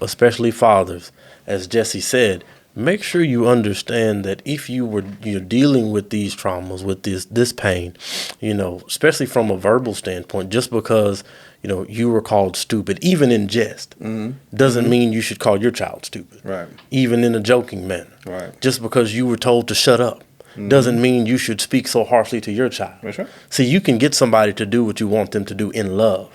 especially fathers, as Jesse said, make sure you understand that if you're dealing with these traumas, with this pain, especially from a verbal standpoint, just because you were called stupid, even in jest, doesn't mean you should call your child stupid. Right. Even in a joking manner. Right. Just because you were told to shut up doesn't mean you should speak so harshly to your child. That's right. See, you can get somebody to do what you want them to do in love,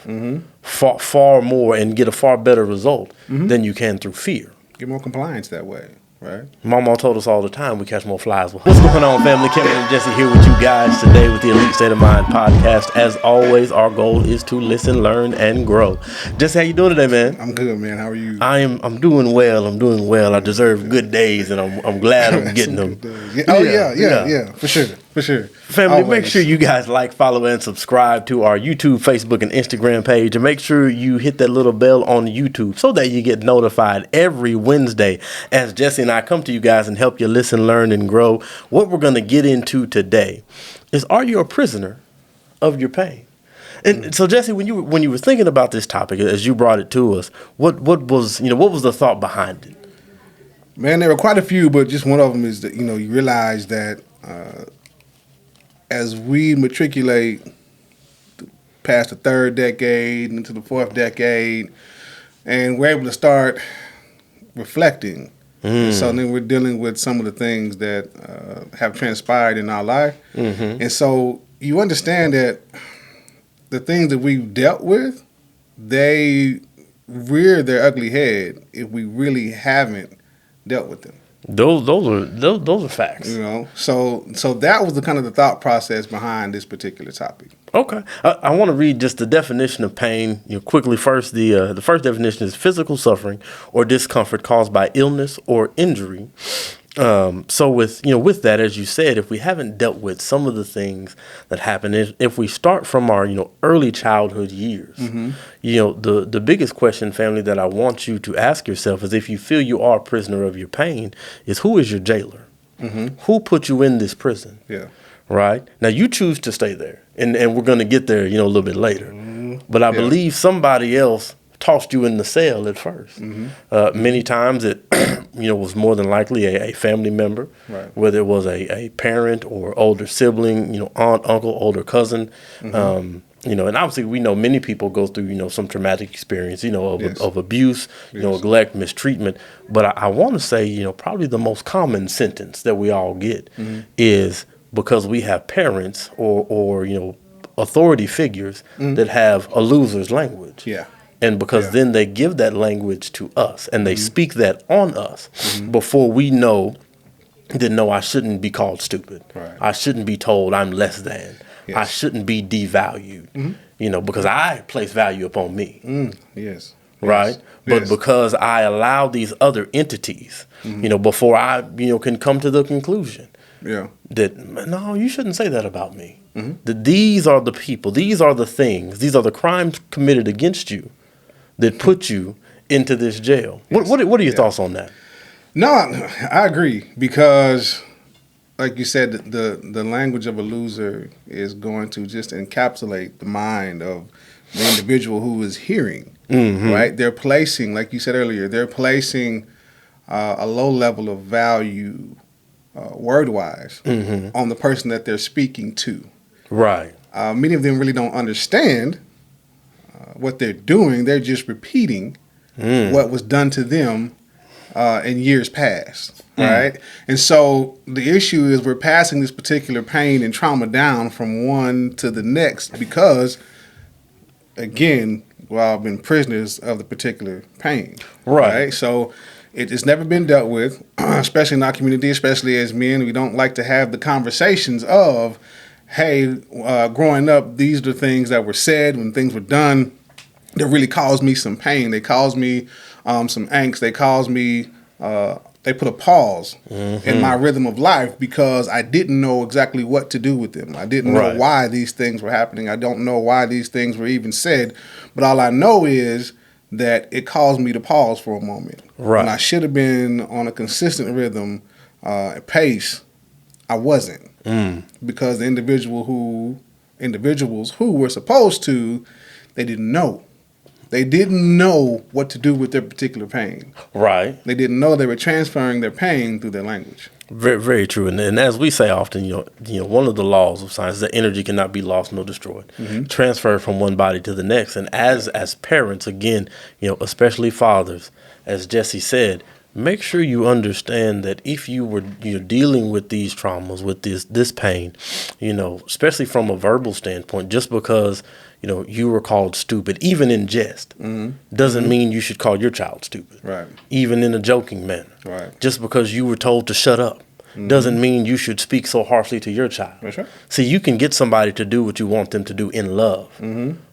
far more, and get a far better result than you can through fear. Get more compliance that way. Right. Mama told us all the time we catch more flies. What's going on, family? Kevin and Jesse here with you guys today with the Elite State of Mind podcast. As always, our goal is to listen, learn, and grow. Jesse, how you doing today, man? I'm good, man. How are you? I'm doing well. I'm doing well. I deserve good days, and I'm glad I'm getting them. Yeah. For sure. Family, make sure you guys like, follow, and subscribe to our YouTube, Facebook, and Instagram page. And make sure you hit that little bell on YouTube so that you get notified every Wednesday as Jesse and I come to you guys and help you listen, learn, and grow. What we're going to get into today is, are you a prisoner of your pain? And so, Jesse, when you were thinking about this topic, as you brought it to us, what was the thought behind it? Man, there were quite a few, but just one of them is that, you realize that as we matriculate past the third decade into the fourth decade, and we're able to start reflecting. So then we're dealing with some of the things that have transpired in our life. And so you understand that the things that we've dealt with, they rear their ugly head if we really haven't dealt with them. Those are facts. So that was the kind of the thought process behind this particular topic. Okay, I want to read just the definition of pain quickly. First, the first definition is physical suffering or discomfort caused by illness or injury. So with that, as you said, if we haven't dealt with some of the things that happen, if we start from our early childhood years, the biggest question, family, that I want you to ask yourself is, if you feel you are a prisoner of your pain, is who is your jailer? Who put you in this prison? Yeah. Right now, you choose to stay there, and we're going to get there, a little bit later. But I believe somebody else tossed you in the cell at first. Many times it was more than likely a family member, right, whether it was a parent or older sibling, aunt, uncle, older cousin. And obviously we know many people go through some traumatic experience of abuse, neglect, mistreatment. But I want to say probably the most common sentence that we all get is because we have parents or authority figures that have a loser's language. Yeah. And because then they give that language to us and they speak that on us before we know that, no, I shouldn't be called stupid. Right. I shouldn't be told I'm less than. Yes. I shouldn't be devalued, because I place value upon me. Yes. Right. Yes. But because I allow these other entities, before I, can come to the conclusion that, no, you shouldn't say that about me. That these are the people, these are the things, these are the crimes committed against you that put you into this jail. Yes. What are your thoughts on that? No, I agree, because like you said, the language of a loser is going to just encapsulate the mind of the individual who is hearing, right? They're placing, like you said earlier, they're placing a low level of value word-wise on the person that they're speaking to. Right. Many of them really don't understand what they're doing. They're just repeating what was done to them in years past, right? And so the issue is we're passing this particular pain and trauma down from one to the next because, again, we've all been prisoners of the particular pain, right? So it's never been dealt with, especially in our community, especially as men. We don't like to have the conversations of, hey, growing up, these are the things that were said when things were done that really caused me some pain. They caused me some angst. They caused me, they put a pause in my rhythm of life because I didn't know exactly what to do with them. I didn't know why these things were happening. I don't know why these things were even said. But all I know is that it caused me to pause for a moment. Right. When I should have been on a consistent rhythm, pace, I wasn't. Because the individuals who were supposed to, they didn't know. They didn't know what to do with their particular pain. Right. They didn't know they were transferring their pain through their language. Very, very true. And as we say often, one of the laws of science is that energy cannot be lost nor destroyed, transferred from one body to the next. And as parents, again, especially fathers, as Jesse said, make sure you understand that if you were dealing with these traumas, with this pain, especially from a verbal standpoint, just because you were called stupid, even in jest, doesn't mean you should call your child stupid. Right. Even in a joking manner. Right. Just because you were told to shut up doesn't mean you should speak so harshly to your child. That's right. See, you can get somebody to do what you want them to do in love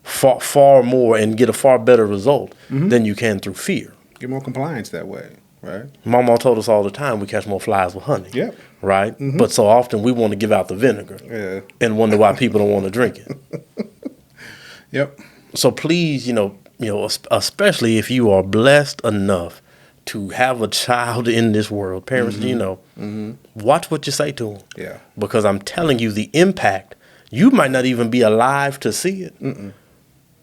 far more and get a far better result than you can through fear. Get more compliance that way. Right. Mama told us all the time we catch more flies with honey. Yep. Right? But so often we want to give out the vinegar and wonder why people don't want to drink it. Yep. So please, especially if you are blessed enough to have a child in this world, parents, watch what you say to them. Yeah. Because I'm telling you, the impact, you might not even be alive to see it.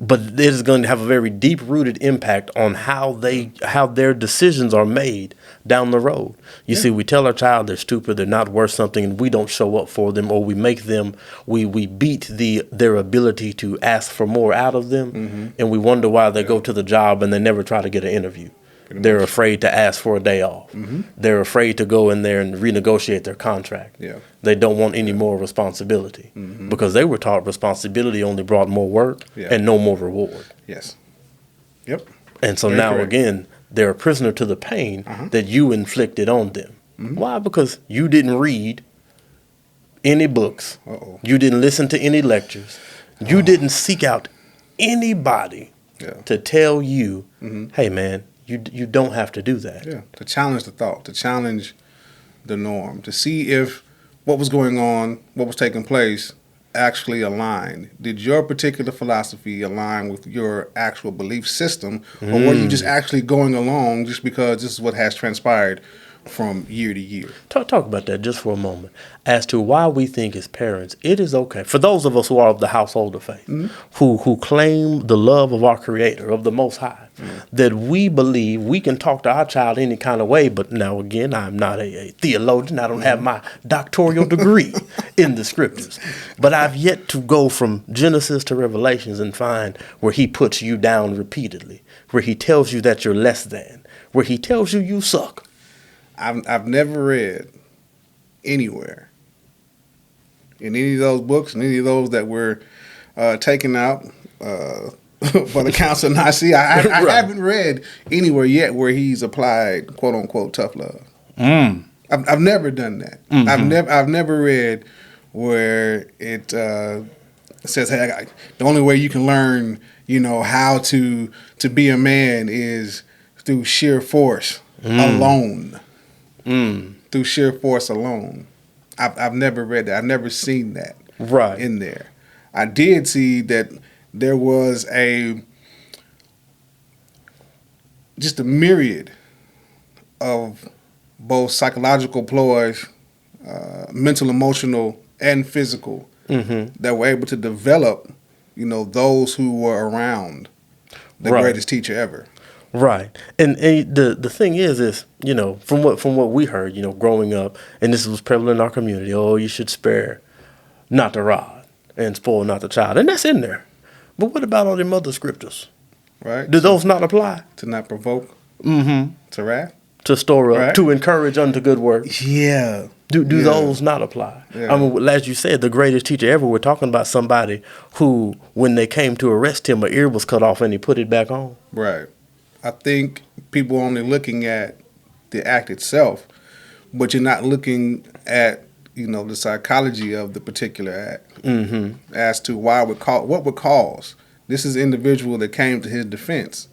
But it is going to have a very deep-rooted impact on how their decisions are made down the road. You see, we tell our child they're stupid, they're not worth something, and we don't show up for them, or we make them, we beat their ability to ask for more out of them, and we wonder why they go to the job and they never try to get an interview. They're afraid to ask for a day off. They're afraid to go in there and renegotiate their contract. Yeah. They don't want any more responsibility because they were taught responsibility only brought more work and no more reward. Yes. Yep. And so Very now correct. again, they're a prisoner to the pain that you inflicted on them. Why? Because you didn't read any books. You didn't listen to any lectures. You didn't seek out anybody to tell you, hey man, you don't have to do that. Yeah. To challenge the thought, to challenge the norm, to see if what was going on, what was taking place, actually aligned. Did your particular philosophy align with your actual belief system, or were you just actually going along just because this is what has transpired from year to year? Talk about that just for a moment. As to why we think as parents, it is okay for those of us who are of the household of faith, who claim the love of our Creator, of the Most High, that we believe we can talk to our child any kind of way. But now again, I'm not a theologian. I don't have my doctoral degree in the scriptures. But I've yet to go from Genesis to Revelations and find where he puts you down repeatedly, where he tells you that you're less than, where he tells you you suck. I've never read anywhere in any of those books and any of those that were taken out for the Council of Nicaea. I haven't read anywhere yet where he's applied "quote unquote" tough love. I've never done that. I've never read where it says, "Hey, the only way you can learn, how to be a man is through sheer force alone." Through sheer force alone. I've never read that. I've never seen that in there. I did see that there was just a myriad of both psychological ploys, mental, emotional, and physical, that were able to develop, those who were around the greatest teacher ever. Right. And the thing is, from what we heard, growing up, and this was prevalent in our community, you should spare not the rod and spoil not the child. And that's in there. But what about all them other scriptures? Right. Do those not apply? To not provoke. To wrath. To store up, Right. to encourage unto good works. Yeah. Do those not apply? Yeah. I mean, as you said, the greatest teacher ever, we're talking about somebody who, when they came to arrest him, an ear was cut off and he put it back on. Right. I think people are only looking at the act itself, but you're not looking at, the psychology of the particular act as to what would cause. This is an individual that came to his defense,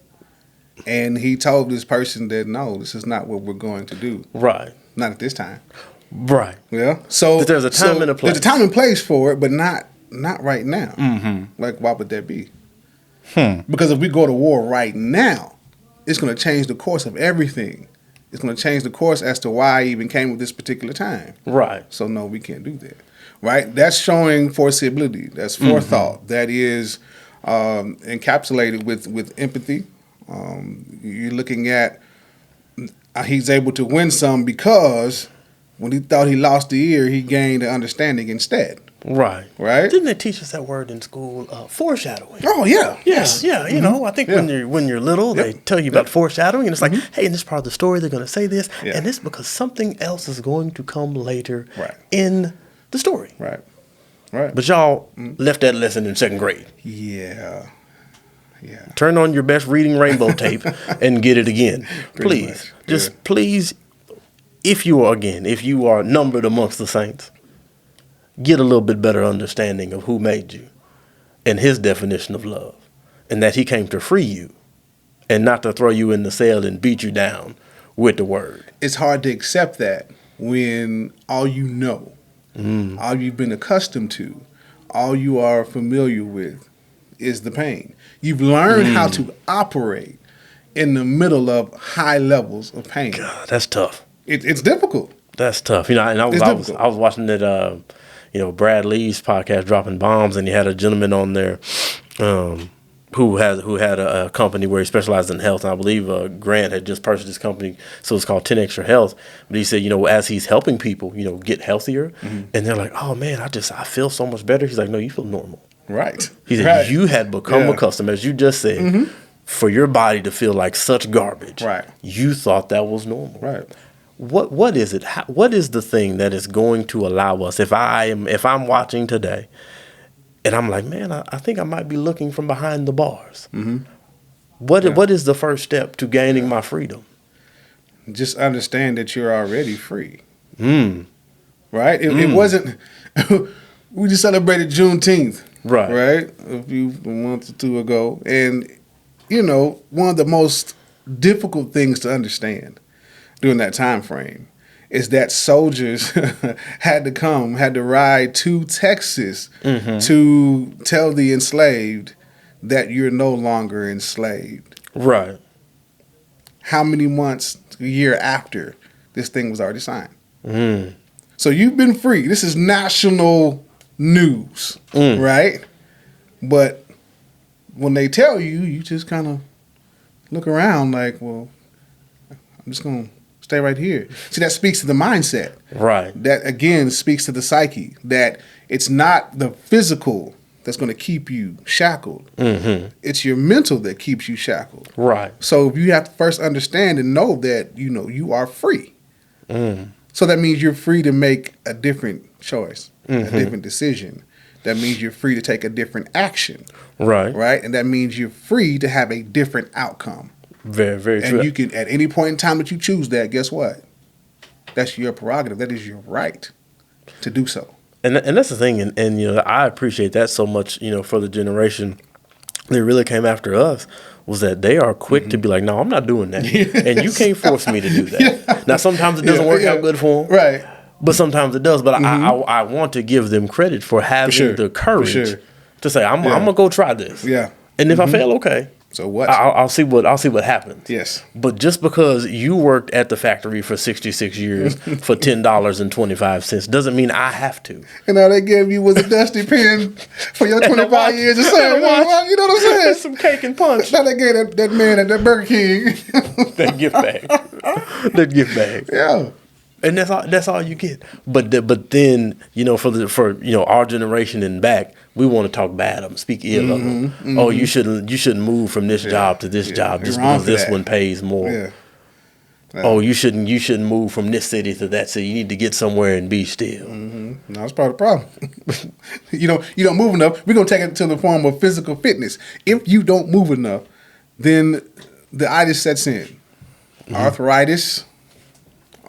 and he told this person that, no, this is not what we're going to do. Right. Not at this time. Right. Yeah. So there's a time and a place. There's a time and place for it, but not right now. Like, why would that be? Because if we go to war right now, it's going to change the course of everything. It's going to change the course as to why I even came with this particular time. Right. So, no, we can't do that. Right? That's showing foreseeability. That's forethought. That is encapsulated with empathy. You're looking at he's able to win some because when he thought he lost the ear, he gained an understanding instead. Right. Right. Didn't they teach us that word in school? Foreshadowing. Oh yeah. Yes. Yeah. You know, I think when you're little, they tell you about foreshadowing, and it's like, hey, in this part of the story, they're going to say this, and it's because something else is going to come later in the story. Right. Right. But y'all left that lesson in second grade. Yeah. Yeah. Turn on your best reading rainbow tape and get it again. Please. Just please, if you are numbered amongst the saints, get a little bit better understanding of who made you and his definition of love, and that he came to free you and not to throw you in the cell and beat you down with the word. It's hard to accept that when all you know, all you've been accustomed to, all you are familiar with is the pain. You've learned how to operate in the middle of high levels of pain. God, that's tough. It's difficult. That's tough. You know, and I was watching that Brad Lee's podcast, Dropping Bombs, and he had a gentleman on there who had a company where he specialized in health. And I believe Grant had just purchased this company, so it's called 10 Extra Health. But he said, as he's helping people, get healthier, and they're like, oh man, I feel so much better. He's like, no, you feel normal. Right. He said, you had become accustomed, as you just said, for your body to feel like such garbage. Right. You thought that was normal. Right. What is it? What is the thing that is going to allow us? If I'm watching today, and I'm like, man, I think I might be looking from behind the bars. What is the first step to gaining my freedom? Just understand that you're already free. Right. It wasn't. We just celebrated Juneteenth. Right. A month or two ago, and one of the most difficult things to understand during that time frame is that soldiers had to ride to Texas to tell the enslaved that you're no longer enslaved. Right. How many months, a year after this thing was already signed? So you've been free. This is national news, right? But when they tell you, you just kind of look around like, well, I'm just going to stay right here. See, that speaks to the mindset. Right. That, again, speaks to the psyche, that it's not the physical that's going to keep you shackled. It's your mental that keeps you shackled. Right. So you have to first understand and know that, you are free. So that means you're free to make a different choice, a different decision. That means you're free to take a different action. Right. Right. And that means you're free to have a different outcome. Very, very true. And you can, at any point in time that you choose that, guess what? That's your prerogative. That is your right to do so. And that's the thing. And I appreciate that so much, for the generation that really came after us, was that they are quick to be like, no, I'm not doing that. And you can't force me to do that. Now, sometimes it doesn't work out good for them. Right. But sometimes it does. But I want to give them credit for having the courage to say, I'm going to go try this. Yeah. And if I fail, okay. So what? I'll see what happens. Yes. But just because you worked at the factory for 66 years for $10.25 doesn't mean I have to. And all they gave you was a dusty pen for your 25 years of service. You know what I'm saying? Some cake and punch. Now they gave that man at that Burger King that gift bag. That gift bag. Yeah. And that's all you get. But then for our generation and back, we want to talk bad of them, speak ill of them. Oh, you shouldn't move from this job to this job just because this one pays more. Yeah. Oh, you shouldn't move from this city to that city. You need to get somewhere and be still. No, that's part of the problem. You don't move enough. We're gonna take it to the form of physical fitness. If you don't move enough, then the itis sets in. Arthritis.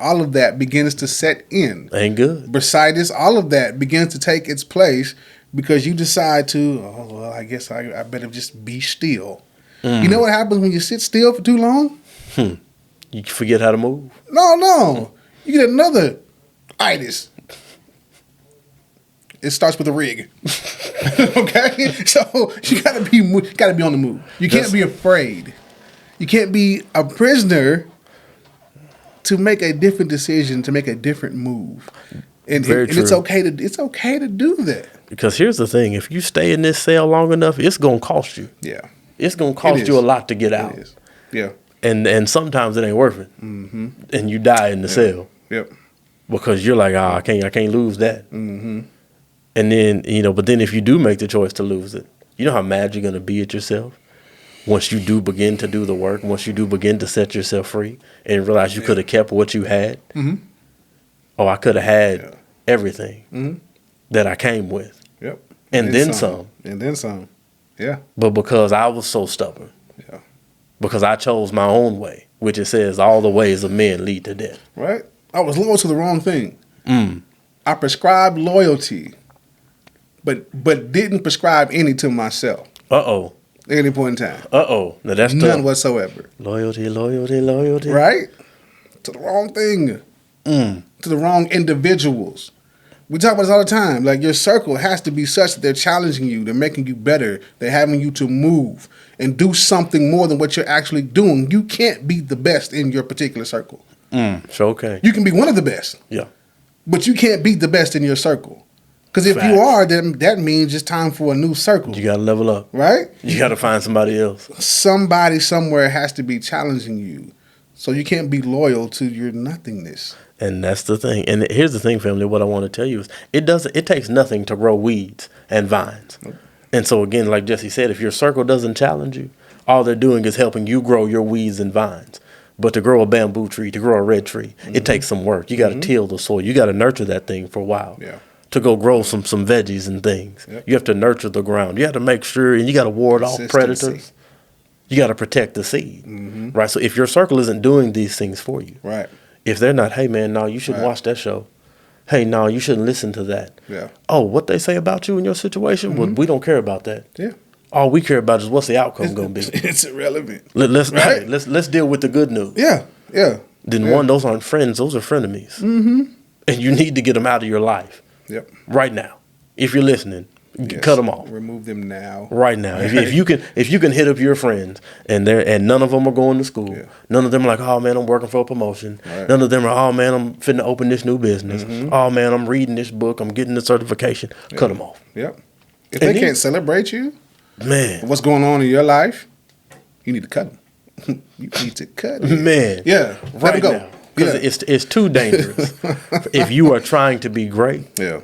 All of that begins to set in. Ain't good. Bursitis, all of that begins to take its place because you decide to, I guess I better just be still. You know what happens when you sit still for too long? You forget how to move. No. You get another itis. It starts with a rig. Okay? So you gotta be on the move. You can't be afraid. You can't be a prisoner to make a different decision, to make a different move, and it's okay to do that. Because here's the thing. If you stay in this cell long enough, it's going to cost you. Yeah. It's going to cost you a lot to get out. It is. Yeah. And sometimes it ain't worth it. Mm-hmm. And you die in the cell. Yep. Because you're like, I can't lose that. Mm-hmm. And then, but then if you do make the choice to lose it, you know how mad you're going to be at yourself once you do begin to do the work, once you do begin to set yourself free and realize you could have kept what you had. Mm-hmm. Oh, I could have had everything that I came with. Yep. And then some. And then some. Yeah. But because I was so stubborn. Yeah. Because I chose my own way, which it says all the ways of men lead to death. Right. I was loyal to the wrong thing. Mm. I prescribed loyalty, but didn't prescribe any to myself. Uh-oh. At any point in time. Uh-oh. Now that's none tough. whatsoever. Loyalty. Right? To the wrong thing. To the wrong individuals. We talk about this all the time. Like, your circle has to be such that they're challenging you, they're making you better, they're having you to move and do something more than what you're actually doing. You can't be the best in your particular circle. Sure can. You can be one of the best. Yeah. But you can't be the best in your circle. Because if you are, then that means it's time for a new circle. You got to level up. Right? You got to find somebody else. Somebody somewhere has to be challenging you. So you can't be loyal to your nothingness. And that's the thing. And here's the thing, family. What I want to tell you is it takes nothing to grow weeds and vines. Nope. And so, again, like Jesse said, if your circle doesn't challenge you, all they're doing is helping you grow your weeds and vines. But to grow a bamboo tree, to grow a red tree, it takes some work. You got to till the soil. You got to nurture that thing for a while. Yeah. To go grow some veggies and things. Yep. You have to nurture the ground. You have to make sure, and you got to ward off predators. You got to protect the seed, right? So if your circle isn't doing these things for you, right? If they're not, hey man, no, you shouldn't watch that show. Hey, no, you shouldn't listen to that. Yeah. Oh, what they say about you in your situation? Well, we don't care about that. Yeah. All we care about is what's the outcome going to be. It's irrelevant. Let's deal with the good news. Yeah. Yeah. Then one, those aren't friends; those are frenemies. And you need to get them out of your life. Yep. Right now, if you're listening. Cut them off. Remove them now. Right now. If you can hit up your friends and none of them are going to school. Yeah. None of them are like, oh man, I'm working for a promotion. Right. None of them are, oh man, I'm finna open this new business. Oh man, I'm reading this book. I'm getting the certification. Cut them off. Yep. If they can't celebrate you, man, what's going on in your life, you need to cut them. You need to cut them. Man. Yeah. Right now. Because it's too dangerous. If you are trying to be great. Yeah.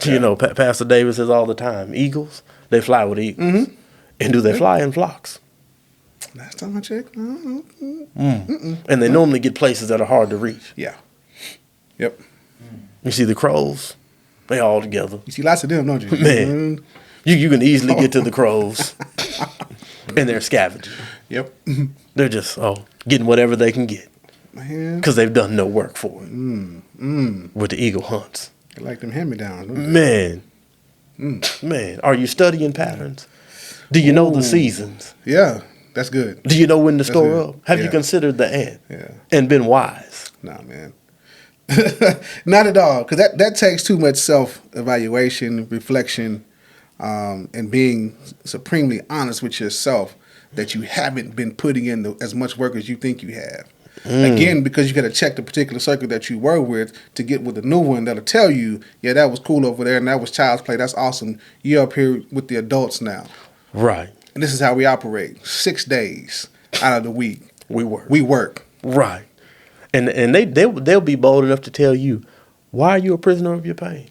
You know, Pastor David says all the time, eagles, they fly with eagles. And do they fly in flocks? Last time I checked. And they normally get places that are hard to reach. Yeah. Yep. You see the crows, they all together. You see lots of them, don't you? Man, you can easily get to the crows. And they're scavenging. Yep. They're just, getting whatever they can get. Because they've done no work for it. With the eagle hunts. They like them hand-me-downs. Man. Man, are you studying patterns? Do you know the seasons? Yeah, that's good. Do you know when to store up? Have you considered the ant? Yeah. And been wise? Nah, man. Not at all. Because that takes too much self-evaluation, reflection, and being supremely honest with yourself that you haven't been putting in as much work as you think you have. Again, because you got to check the particular circle that you were with to get with the new one that'll tell you, yeah, that was cool over there and that was child's play. That's awesome. You're up here with the adults now. Right. And this is how we operate. 6 days out of the week. We work. We work. Right. And they'll be bold enough to tell you, why are you a prisoner of your pain?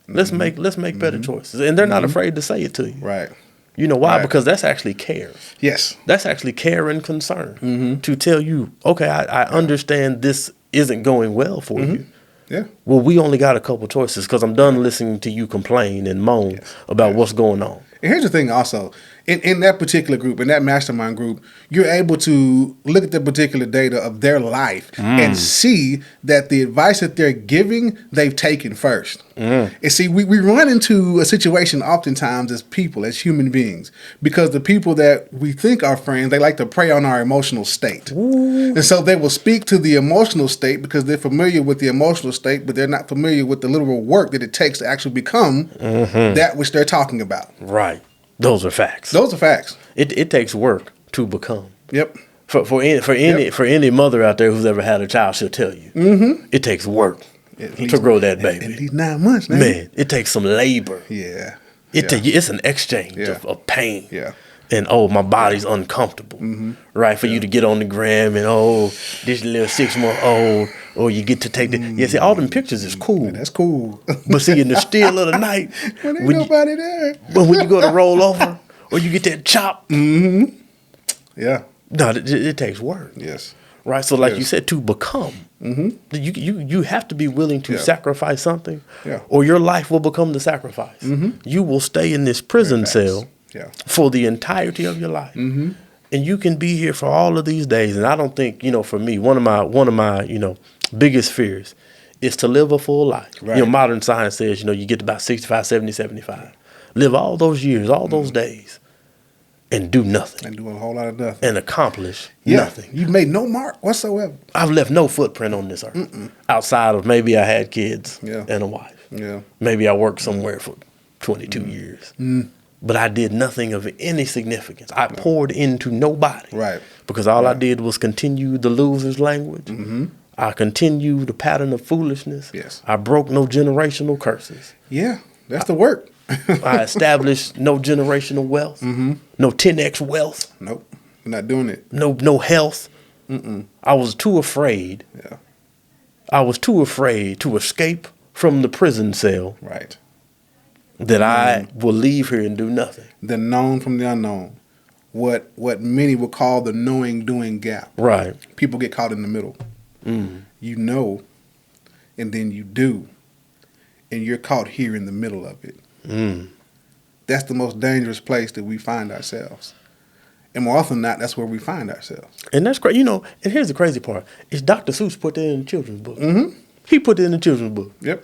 Let's make better choices. And they're not afraid to say it to you. Right. You know why? Right. Because that's actually care. Yes. That's actually care and concern to tell you, okay, I understand this isn't going well for you. Yeah. Well, we only got a couple choices because I'm done listening to you complain and moan about what's going on. And here's the thing also, in that particular group, in that mastermind group, you're able to look at the particular data of their life and see that the advice that they're giving, they've taken first. And see, we run into a situation oftentimes as people, as human beings, because the people that we think are friends, they like to prey on our emotional state. And so they will speak to the emotional state because they're familiar with the emotional state, but they're not familiar with the literal work that it takes to actually become that which they're talking about. Right. Those are facts. Those are facts. It takes work to become. Yep. For any mother out there who's ever had a child, she'll tell you. It takes work to grow that baby. At least 9 months, man. It takes some labor. Yeah. It's an exchange of pain. Yeah. And my body's uncomfortable, right? For you to get on the gram and this little 6-month-old, or you get to take the see, all them pictures is cool. That's cool. But see, in the still of the night, when ain't nobody there. But when you go to roll over, or you get that chop, Yeah. no, it takes work. Yes. Right. So, like you said, to become, you have to be willing to sacrifice something, or your life will become the sacrifice. You will stay in this prison cell. Yeah. For the entirety of your life, and you can be here for all of these days. And I don't think, for me, one of my biggest fears is to live a full life. Right. Modern science says, you get to about 65, 70, 75, live all those years, all those days, and do nothing, And do a whole lot of nothing, and accomplish nothing. You've made no mark whatsoever. I've left no footprint on this earth outside of maybe I had kids and a wife. Yeah. Maybe I worked somewhere for 22 years. But I did nothing of any significance. I poured into nobody. Right. Because all I did was continue the loser's language. I continued the pattern of foolishness. Yes. I broke no generational curses. Yeah. That's the work. I established no generational wealth. No 10x wealth. Nope. You're not doing it. No health. I was too afraid. Yeah. I was too afraid to escape from the prison cell. Right. That I will leave here and do nothing. The known from the unknown. What many would call the knowing doing gap. Right. People get caught in the middle. You know, and then you do, and you're caught here in the middle of it. That's the most dangerous place that we find ourselves. And more often than not, that's where we find ourselves. And that's great. And here's the crazy part. Is Dr. Seuss put that in the children's book. He put it in the children's book. Yep.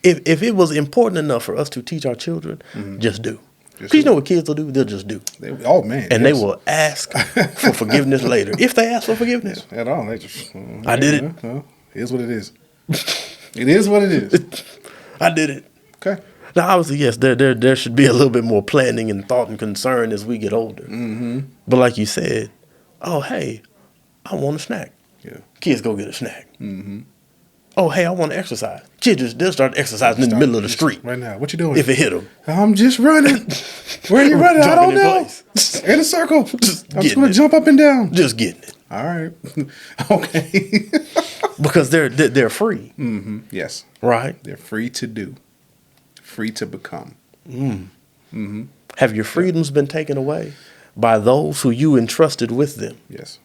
If it was important enough for us to teach our children, just do. Because you know what kids will do? They'll just do. They will ask for forgiveness later. If they ask for forgiveness. At all. They just, I did it. It is what it is. It is what it is. I did it. Okay. Now, obviously, yes, there should be a little bit more planning and thought and concern as we get older. But like you said, hey, I want a snack. Yeah. Kids go get a snack. Oh, hey, I want to exercise. Kids they'll start exercising in the middle of the street. Right now. What you doing? If it hit them. I'm just running. Where are you running? I don't know. In a circle. I'm just going to jump up and down. Just getting it. All right. Okay. Because they're free. Yes. Right? They're free to do. Free to become. Have your freedoms been taken away by those who you entrusted with them? Yes.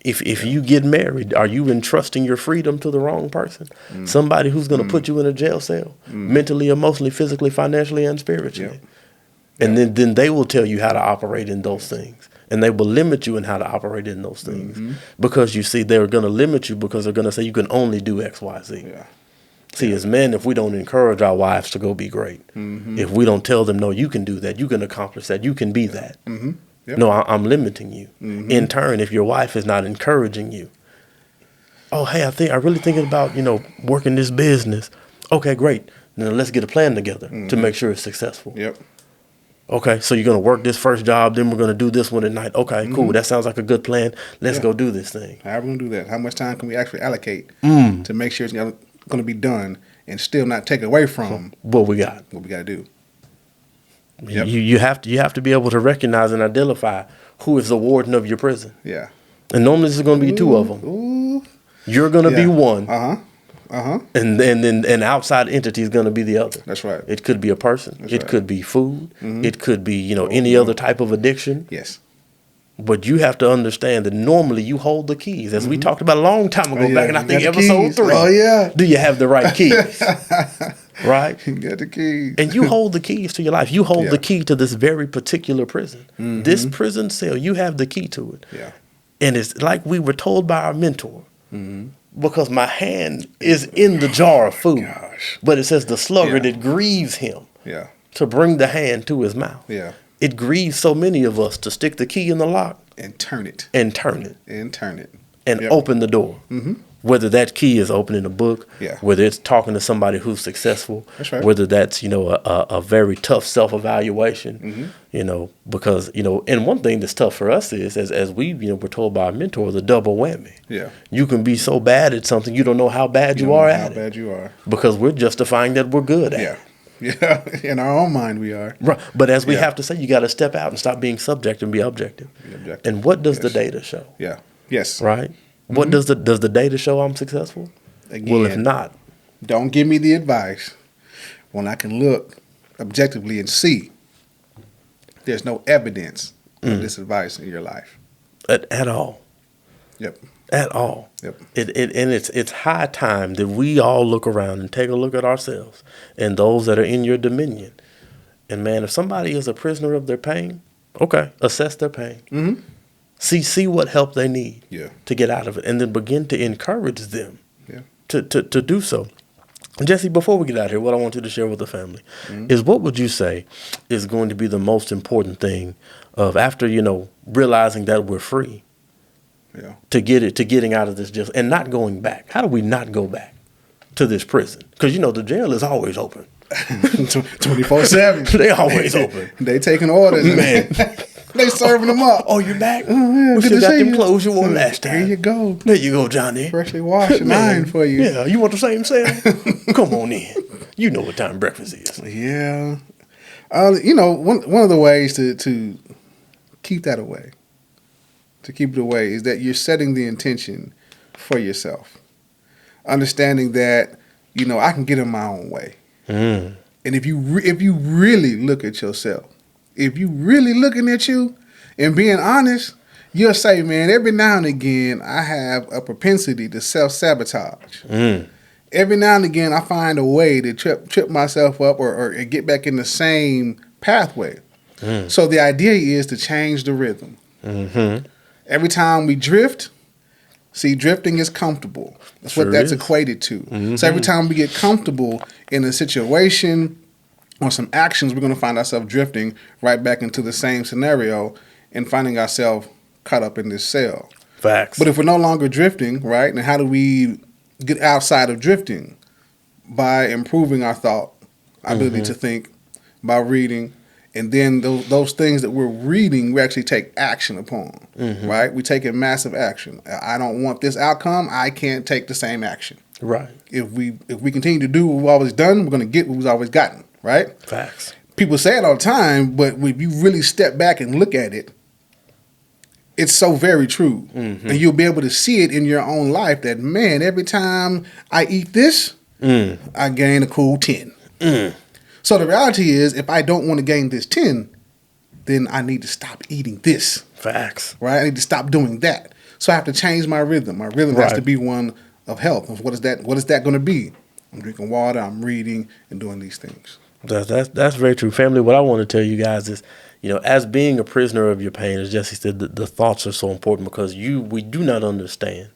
If you get married, are you entrusting your freedom to the wrong person? Somebody who's going to put you in a jail cell, mentally, emotionally, physically, financially, and spiritually. And then they will tell you how to operate in those things. And they will limit you in how to operate in those things. Because you see, they're going to limit you because they're going to say you can only do X, Y, Z. Yeah. See, as men, if we don't encourage our wives to go be great, if we don't tell them, no, you can do that, you can accomplish that, you can be that. Yep. No, I'm limiting you. In turn, if your wife is not encouraging you, oh, hey, I really thinking about, working this business. Okay, great. Then let's get a plan together to make sure it's successful. Yep. Okay, so you're going to work this first job, then we're going to do this one at night. Okay, cool. That sounds like a good plan. Let's go do this thing. How are we going to do that? How much time can we actually allocate to make sure it's going to be done and still not take away from what we got? What we got to do. Yep. You have to be able to recognize and identify who is the warden of your prison. Yeah. And normally there's going to be two of them. You're going to be one. And then an outside entity is going to be the other. That's right. It could be a person. It could be food. It could be, any other type of addiction. Yes. But you have to understand that normally you hold the keys. As we talked about a long time ago, back in, I think, episode 3. Oh, yeah. Do you have the right keys? Right? You got the keys. And you hold the keys to your life. You hold the key to this very particular prison. This prison cell, you have the key to it. Yeah. And it's like we were told by our mentor. Because my hand is in the jar of food. Gosh. But it says the sluggard, it grieves him to bring the hand to his mouth. Yeah. It grieves so many of us to stick the key in the lock. And turn it. And turn it. And turn it. And open the door. Whether that key is opening a book, whether it's talking to somebody who's successful, that's right. Whether that's, a very tough self-evaluation, because, and one thing that's tough for us is, as we, were told by our mentor, the double whammy. Yeah. You can be so bad at something, you don't know how bad you are at it. How bad you are. Because we're justifying that we're good at it. Yeah, in our own mind we are. Right. But as we have to say, you got to step out and stop being subject and be objective. And what does the data show? Yeah. Yes. Right. What does the data show I'm successful? Again, well, if not, don't give me the advice when I can look objectively and see there's no evidence of this advice in your life at all. Yep. At all. Yep. It's high time that we all look around and take a look at ourselves and those that are in your dominion. And man, if somebody is a prisoner of their pain, okay, assess their pain. Mm-hmm. See what help they need to get out of it, and then begin to encourage them to do so. Jesse, before we get out of here, what I want you to share with the family is, what would you say is going to be the most important thing of after, realizing that we're free to getting out of this jail and not going back? How do we not go back to this prison? Because, the jail is always open. 24/7. They always open. They taking orders, man. They serving them up. Oh, you back? We still got them clothes you wore last time. There you go. There you go, Johnny. Freshly washed and ironed for you. Yeah, you want the same cell? Come on in. You know what time breakfast is. Yeah. One of the ways to keep that away, is that you're setting the intention for yourself. Understanding that, I can get in my own way. And if you really look at yourself, if you really looking at you and being honest, you'll say, man, every now and again, I have a propensity to self-sabotage. Every now and again, I find a way to trip myself up or get back in the same pathway. So the idea is to change the rhythm. Every time we drift, drifting is comfortable. That's what that's equated to. So every time we get comfortable in a situation or some actions, we're going to find ourselves drifting right back into the same scenario and finding ourselves caught up in this cell. Facts. But if we're no longer drifting, right, then how do we get outside of drifting? By improving our thought, our ability to think, by reading, and then those things that we're reading, we actually take action upon, right? We take a massive action. I don't want this outcome. I can't take the same action. Right. If we continue to do what we've always done, we're going to get what we've always gotten, right? Facts. People say it all the time, but when you really step back and look at it, it's so very true. And you'll be able to see it in your own life that, man, every time I eat this, I gain a cool 10. So the reality is, if I don't want to gain this 10, then I need to stop eating this. Facts. Right? I need to stop doing that. So I have to change my rhythm. My rhythm has to be one of health. What is that going to be? I'm drinking water, I'm reading, and doing these things. That's very true. Family, what I want to tell you guys is, as being a prisoner of your pain, as Jesse said, the thoughts are so important because we do not understand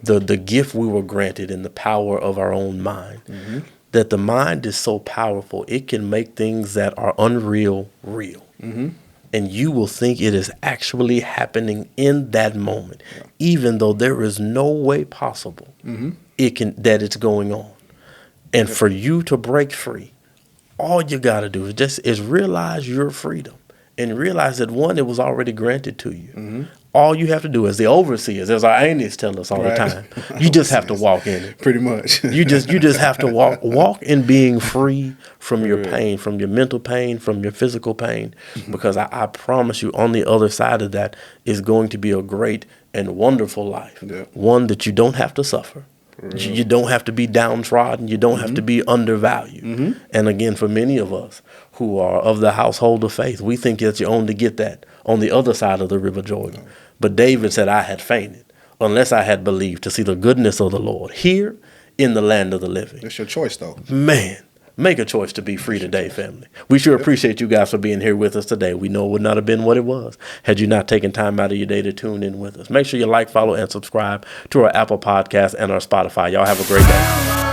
the gift we were granted and the power of our own mind. That the mind is so powerful, it can make things that are unreal real. And you will think it is actually happening in that moment, even though there is no way possible that it's going on. And for you to break free, all you got to do is realize your freedom and realize that, one, it was already granted to you. All you have to do, as the overseers, as our aunties tell us all the time, you just have to walk in it. Pretty much. You just have to walk in being free from your pain, from your mental pain, from your physical pain, because I promise you, on the other side of that is going to be a great and wonderful life, one that you don't have to suffer. You don't have to be downtrodden. You don't have to be undervalued. And again, for many of us who are of the household of faith, we think that you only get that on the other side of the river Jordan. But David said, I had fainted unless I had believed to see the goodness of the Lord here in the land of the living. It's your choice, though. Man, make a choice to be free today, family. We sure appreciate you guys for being here with us today. We know it would not have been what it was had you not taken time out of your day to tune in with us. Make sure you like, follow, and subscribe to our Apple Podcast and our Spotify. Y'all have a great day.